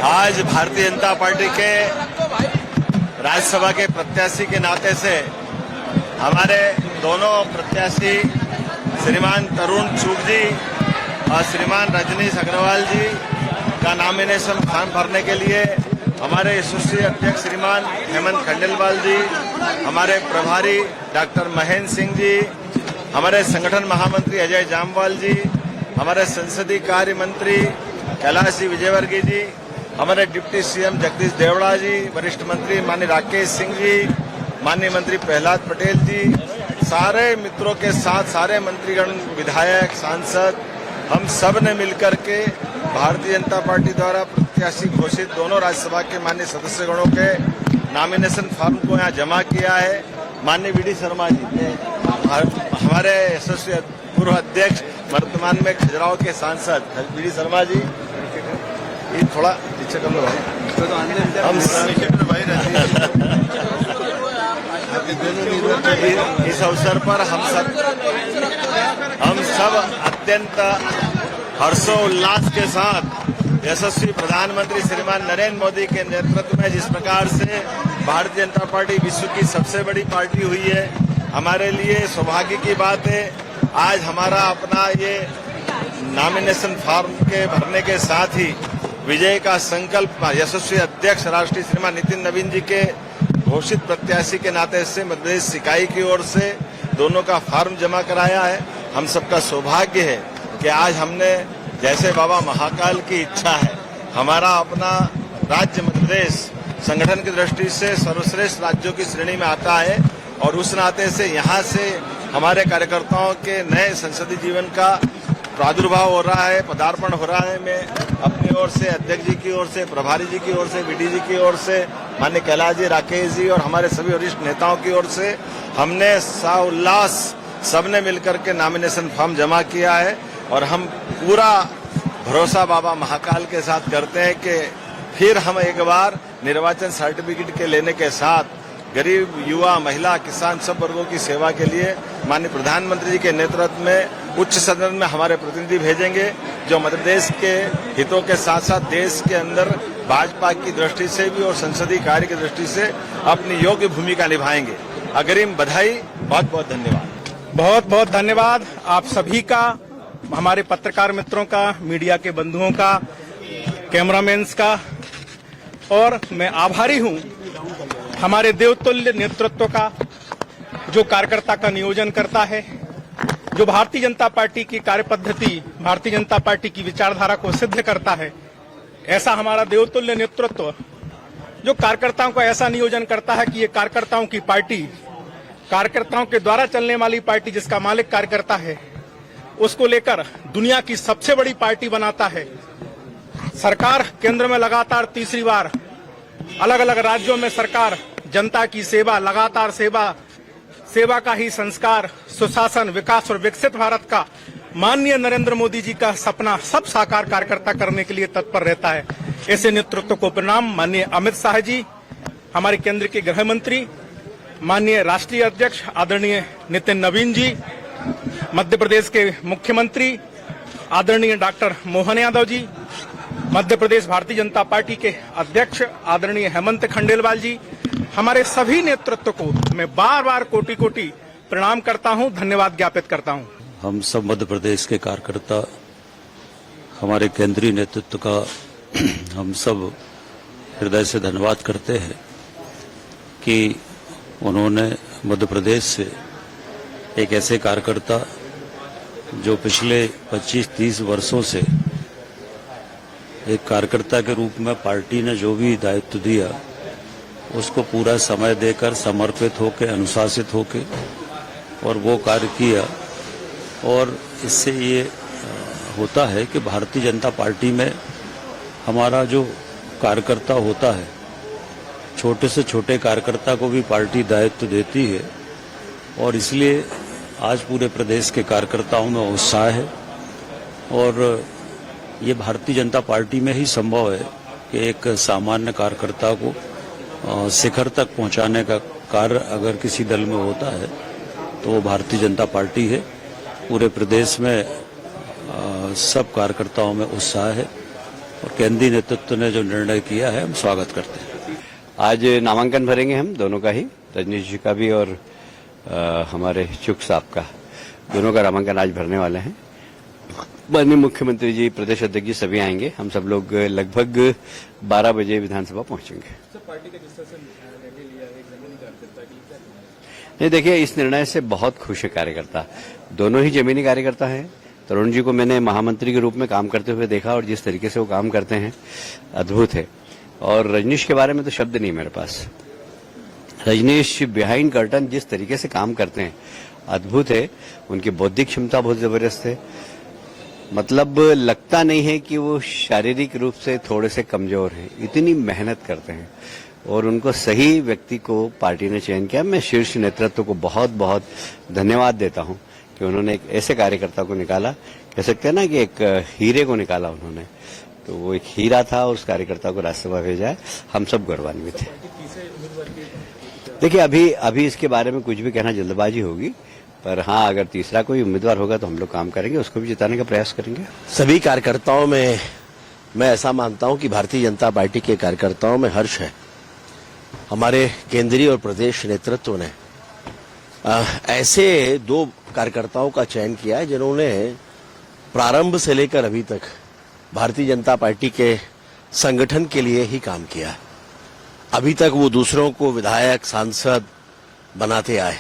आज भारतीय जनता पार्टी के राज्यसभा के प्रत्याशी के नाते से हमारे दोनों प्रत्याशी श्रीमान तरुण चूग जी और श्रीमान रजनीश अग्रवाल जी का नॉमिनेशन फॉर्म भरने के लिए हमारे यशस्वी अध्यक्ष श्रीमान हेमंत खंडेलवाल जी, हमारे प्रभारी डॉक्टर महेंद्र सिंह जी, हमारे संगठन महामंत्री अजय जामवाल जी, हमारे संसदीय कार्य मंत्री कैलाश जी विजयवर्गीय जी, हमारे डिप्टी सीएम जगदीश देवड़ा जी, वरिष्ठ मंत्री माननीय राकेश सिंह जी, माननीय मंत्री प्रहलाद पटेल जी, सारे मित्रों के साथ सारे मंत्रीगण, विधायक, सांसद, हम सब ने मिलकर के भारतीय जनता पार्टी द्वारा प्रत्याशी घोषित दोनों राज्यसभा के माननीय सदस्यगणों के नॉमिनेशन फॉर्म को यहाँ जमा किया है। माननीय वीडी शर्मा जी ने हमारे यशस्वी पूर्व अध्यक्ष, वर्तमान में खजुराहो के सांसद वीडी शर्मा जी, ये थोड़ा पीछे कर लो हम इस अवसर पर हम सब अत्यंत हर्षोल्लास के साथ यशस्वी प्रधानमंत्री श्रीमान नरेंद्र मोदी के नेतृत्व में जिस प्रकार से भारतीय जनता पार्टी विश्व की सबसे बड़ी पार्टी हुई है, हमारे लिए सौभाग्य की बात है। आज हमारा अपना ये नॉमिनेशन फॉर्म के भरने के साथ ही विजय का संकल्प यशस्वी अध्यक्ष राष्ट्रीय श्रीमान नितिन नवीन जी के घोषित प्रत्याशी के नाते से मध्य प्रदेश इकाई की ओर से दोनों का फॉर्म जमा कराया है। हम सबका सौभाग्य है कि आज हमने, जैसे बाबा महाकाल की इच्छा है, हमारा अपना राज्य मध्य प्रदेश संगठन की दृष्टि से सर्वश्रेष्ठ राज्यों की श्रेणी में आता है और उस नाते से यहाँ से हमारे कार्यकर्ताओं के नए संसदीय जीवन का प्रादुर्भाव हो रहा है, पदार्पण हो रहा है। मैं अपनी ओर से, अध्यक्ष जी की ओर से, प्रभारी जी की ओर से, वीडी जी की ओर से, माननीय कैलाश जी, राकेश जी और हमारे सभी वरिष्ठ नेताओं की ओर से हमने साउल्लास सबने मिलकर के नॉमिनेशन फॉर्म जमा किया है और हम पूरा भरोसा बाबा महाकाल के साथ करते हैं कि फिर हम एक बार निर्वाचन सर्टिफिकेट के लेने के साथ गरीब, युवा, महिला, किसान सब वर्गों की सेवा के लिए माननीय प्रधानमंत्री जी के नेतृत्व में उच्च सदन में हमारे प्रतिनिधि भेजेंगे, जो मध्य प्रदेश के हितों के साथ साथ देश के अंदर भाजपा की दृष्टि से भी और संसदीय कार्य की दृष्टि से अपनी योग्य भूमिका निभाएंगे। अग्रिम बधाई, बहुत बहुत धन्यवाद। बहुत बहुत धन्यवाद आप सभी का, हमारे पत्रकार मित्रों का, मीडिया के बंधुओं का, कैमरामैन्स का, और मैं आभारी हूं हमारे देवतुल्य नेतृत्व का, जो कार्यकर्ता का नियोजन करता है, जो भारतीय जनता पार्टी की कार्यपद्धति, भारतीय जनता पार्टी की विचारधारा को सिद्ध करता है। ऐसा हमारा देवतुल्य नेतृत्व जो कार्यकर्ताओं का ऐसा नियोजन करता है कि ये कार्यकर्ताओं की पार्टी, कार्यकर्ताओं के द्वारा चलने वाली पार्टी, जिसका मालिक कार्यकर्ता है, उसको लेकर दुनिया की सबसे बड़ी पार्टी बनाता है। सरकार केंद्र में लगातार तीसरी बार, अलग अलग राज्यों में सरकार जनता की सेवा, लगातार सेवा का ही संस्कार, सुशासन, विकास और विकसित भारत का माननीय नरेंद्र मोदी जी का सपना सब साकार कार्यकर्ता करने के लिए तत्पर रहता है। ऐसे नेतृत्व को प्रणाम। माननीय अमित शाह जी, हमारे केंद्र के गृह मंत्री, माननीय राष्ट्रीय अध्यक्ष आदरणीय नितिन नवीन जी, मध्य प्रदेश के मुख्यमंत्री आदरणीय डॉक्टर मोहन यादव जी, मध्य प्रदेश भारतीय जनता पार्टी के अध्यक्ष आदरणीय हेमंत खंडेलवाल जी, हमारे सभी नेतृत्व को मैं बार बार कोटि कोटि प्रणाम करता हूं, धन्यवाद ज्ञापित करता हूं। हम सब मध्य प्रदेश के कार्यकर्ता, हमारे केंद्रीय नेतृत्व का हम सब हृदय से धन्यवाद करते हैं कि उन्होंने मध्य प्रदेश से एक ऐसे कार्यकर्ता जो पिछले 25-30 वर्षों से एक कार्यकर्ता के रूप में पार्टी ने जो भी दायित्व दिया, उसको पूरा समय देकर, समर्पित होकर, अनुशासित होकर और वो कार्य किया। और इससे ये होता है कि भारतीय जनता पार्टी में हमारा जो कार्यकर्ता होता है, छोटे से छोटे कार्यकर्ता को भी पार्टी दायित्व देती है और इसलिए आज पूरे प्रदेश के कार्यकर्ताओं में उत्साह है। और ये भारतीय जनता पार्टी में ही संभव है कि एक सामान्य कार्यकर्ता को शिखर तक पहुंचाने का कार्य अगर किसी दल में होता है तो वो भारतीय जनता पार्टी है। पूरे प्रदेश में सब कार्यकर्ताओं में उत्साह है और केंद्रीय नेतृत्व ने जो निर्णय किया है हम स्वागत करते हैं। आज नामांकन भरेंगे हम दोनों का ही, रजनीश जी का भी और हमारे चुग साहब का, दोनों का नामांकन आज भरने वाले हैं। माननीय मुख्यमंत्री जी, प्रदेश अध्यक्ष जी सभी आएंगे। हम सब लोग लगभग 12 बजे विधानसभा पहुंचेंगे। पार्टी का जिस तरह से निर्णय लिया है, एक जमीनी कार्यकर्ता के लिए नहीं, देखिए इस निर्णय से बहुत खुश है कार्यकर्ता। दोनों ही जमीनी कार्यकर्ता हैं। तरुण जी को मैंने महामंत्री के रूप में काम करते हुए देखा और जिस तरीके से वो काम करते हैं अद्भुत है। और रजनीश के बारे में तो शब्द नहीं मेरे पास। रजनीश बिहाइंड कर्टन जिस तरीके से काम करते हैं अद्भुत है। उनकी बौद्धिक क्षमता बहुत जबरदस्त है। मतलब लगता नहीं है कि वो शारीरिक रूप से थोड़े से कमजोर हैं, इतनी मेहनत करते हैं और उनको सही व्यक्ति को पार्टी ने चयन किया। मैं शीर्ष नेतृत्व को बहुत बहुत धन्यवाद देता हूं कि उन्होंने एक ऐसे कार्यकर्ता को निकाला, कह सकते हैं ना कि एक हीरे को निकाला उन्होंने। तो वो एक हीरा था और उस कार्यकर्ता को राज्यसभा भेजा है। हम सब गौरवान्वित हैं। देखिए अभी इसके बारे में कुछ भी कहना जल्दबाजी होगी, पर हाँ अगर तीसरा कोई उम्मीदवार होगा तो हम लोग काम करेंगे, उसको भी जिताने का प्रयास करेंगे। सभी कार्यकर्ताओं में मैं ऐसा मानता हूं कि भारतीय जनता पार्टी के कार्यकर्ताओं में हर्ष है। हमारे केंद्रीय और प्रदेश नेतृत्व ने ऐसे 2 कार्यकर्ताओं का चयन किया है जिन्होंने प्रारंभ से लेकर अभी तक भारतीय जनता पार्टी के संगठन के लिए ही काम किया है। अभी तक वो दूसरों को विधायक, सांसद बनाते आए।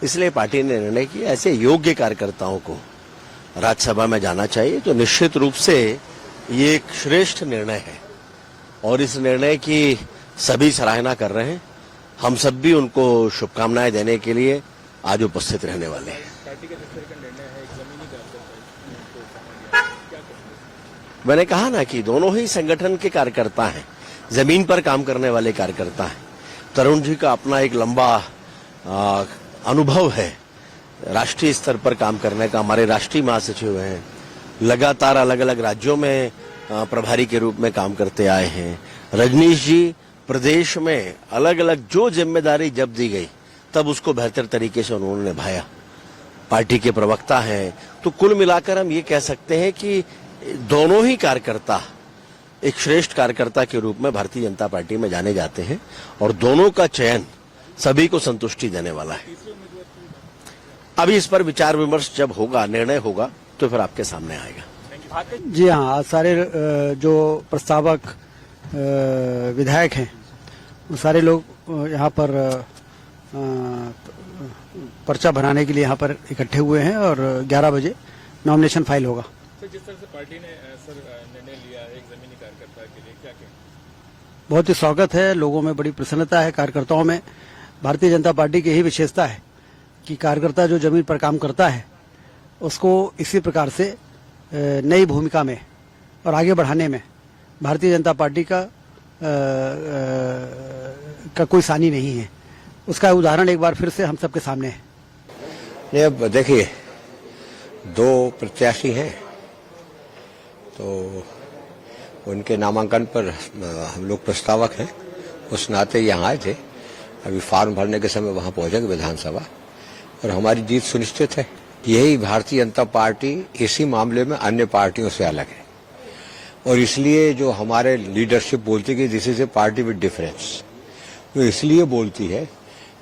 इसलिए पार्टी ने निर्णय किया ऐसे योग्य कार्यकर्ताओं को राज्यसभा में जाना चाहिए। तो निश्चित रूप से ये एक श्रेष्ठ निर्णय है और इस निर्णय की सभी सराहना कर रहे हैं। हम सब भी उनको शुभकामनाएं देने के लिए आज उपस्थित रहने वाले हैं। मैंने कहा ना कि दोनों ही संगठन के कार्यकर्ता हैं, जमीन पर काम करने वाले कार्यकर्ता हैं। तरुण जी का अपना एक लंबा अनुभव है राष्ट्रीय स्तर पर काम करने का। हमारे राष्ट्रीय महासचिव हैं, लगातार अलग अलग राज्यों में प्रभारी के रूप में काम करते आए हैं। रजनीश जी प्रदेश में अलग अलग जो जिम्मेदारी जब दी गई तब उसको बेहतर तरीके से उन्होंने निभाया। पार्टी के प्रवक्ता हैं। तो कुल मिलाकर हम ये कह सकते हैं कि दोनों ही कार्यकर्ता एक श्रेष्ठ कार्यकर्ता के रूप में भारतीय जनता पार्टी में जाने जाते हैं और दोनों का चयन सभी को संतुष्टि देने वाला है। अभी इस पर विचार विमर्श जब होगा, निर्णय होगा तो फिर आपके सामने आएगा। जी हाँ, आज सारे जो प्रस्तावक विधायक हैं वो सारे लोग यहाँ पर पर्चा भराने के लिए यहाँ पर इकट्ठे हुए हैं और 11 बजे नॉमिनेशन फाइल होगा। सर, जिस तरह से पार्टी ने निर्णय लिया है एक जमीनी कार्यकर्ता के लिए, क्या कहें? बहुत ही स्वागत है, लोगों में बड़ी प्रसन्नता है। कार्यकर्ताओं में भारतीय जनता पार्टी की यही विशेषता है कि कार्यकर्ता जो जमीन पर काम करता है उसको इसी प्रकार से नई भूमिका में और आगे बढ़ाने में भारतीय जनता पार्टी का कोई सानी नहीं है। उसका उदाहरण एक बार फिर से हम सबके सामने है। नहीं, अब देखिए 2 प्रत्याशी हैं तो उनके नामांकन पर हम लोग प्रस्तावक हैं, उस नाते यहाँ आए थे। अभी फॉर्म भरने के समय वहाँ पहुंचेंगे विधानसभा और हमारी जीत सुनिश्चित है। यही भारतीय जनता पार्टी इसी मामले में अन्य पार्टियों से अलग है और इसलिए जो हमारे लीडरशिप बोलती है कि this is a party with difference, वो इसलिए बोलती है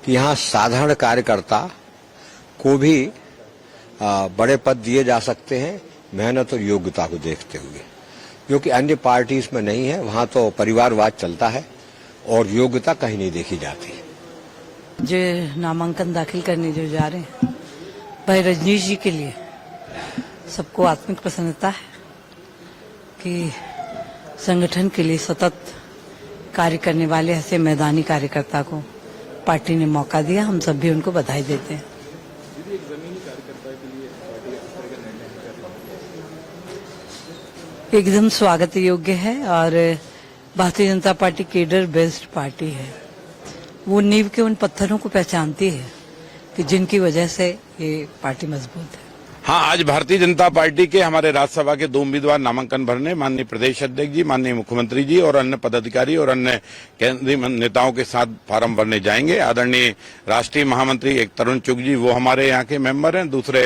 कि यहाँ साधारण कार्यकर्ता को भी बड़े पद दिए जा सकते हैं मेहनत और योग्यता को देखते हुए, जो कि अन्य पार्टीज में नहीं है। वहाँ तो परिवारवाद चलता है और योग्यता कहीं नहीं देखी जाती। जो नामांकन दाखिल करने जो जा रहे हैं भाई रजनीश जी के लिए सबको आत्मिक प्रसन्नता है कि संगठन के लिए सतत कार्य करने वाले ऐसे मैदानी कार्यकर्ता को पार्टी ने मौका दिया। हम सब भी उनको बधाई देते हैं। एकदम स्वागत योग्य है और Bharatiya Janata party cadre based party है। वो नींव के उन पत्थरों को पहचानती है कि जिनकी वजह से ये पार्टी मजबूत है। हाँ, आज भारतीय जनता पार्टी के हमारे राज्यसभा के 2 उम्मीदवार नामांकन भरने माननीय प्रदेश अध्यक्ष जी, माननीय मुख्यमंत्री जी और अन्य पदाधिकारी और अन्य केंद्रीय नेताओं के साथ फार्म भरने जाएंगे। आदरणीय राष्ट्रीय महामंत्री एक तरुण चुग जी, वो हमारे यहाँ के मेंबर हैं। दूसरे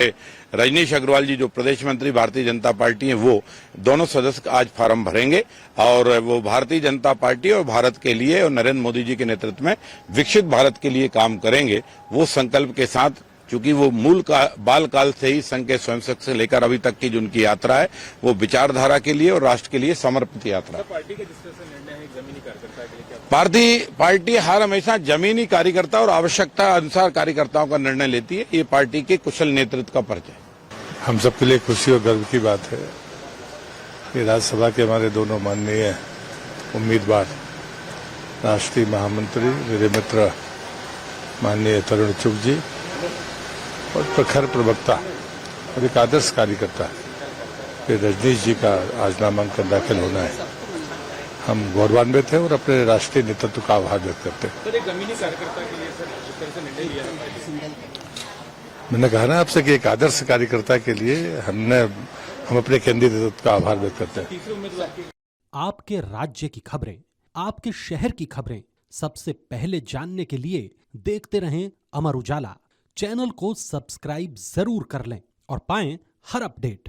रजनीश अग्रवाल जी जो प्रदेश मंत्री भारतीय जनता पार्टी हैं, वो दोनों सदस्य आज फार्म भरेंगे और वो भारतीय जनता पार्टी और भारत के लिए और नरेंद्र मोदी जी के नेतृत्व में विकसित भारत के लिए काम करेंगे। वो संकल्प के साथ, चूंकि वो बाल काल से ही संघ के स्वयंसेवक से लेकर अभी तक की जो उनकी यात्रा है, वो विचारधारा के लिए और राष्ट्र के लिए समर्पित यात्रा है। पार्टी के जिस तरह से निर्णय है जमीनी कार्यकर्ता के लिए क्या पार्टी हर हमेशा जमीनी कार्यकर्ता और आवश्यकता अनुसार कार्यकर्ताओं का निर्णय लेती है। ये पार्टी के कुशल नेतृत्व का परिचय। हम सबके लिए खुशी और गर्व की बात है कि राज्यसभा के हमारे दोनों माननीय उम्मीदवार, राष्ट्रीय महामंत्री मेरे मित्र माननीय तरुण चुग जी और प्रखर प्रवक्ता और एक आदर्श कार्यकर्ता रजनीश जी का आज नामांकन दाखिल होना है। हम गौरवान्वित हैं और अपने राष्ट्रीय नेतृत्व का आभार व्यक्त करते हैं। सर, एक जमीनी कार्यकर्ता के लिए सर जिस तरह से निर्णय लिया है, मैंने कहा ना आपसे कि एक आदर्श कार्यकर्ता के लिए हम अपने केंद्रीय नेतृत्व का आभार व्यक्त करते हैं। तीसरे उम्मीदवार की आपके राज्य की खबरें, आपके शहर की खबरें सबसे पहले जानने के लिए देखते रहें अमर उजाला। चैनल को सब्सक्राइब जरूर कर लें और पाएं हर अपडेट।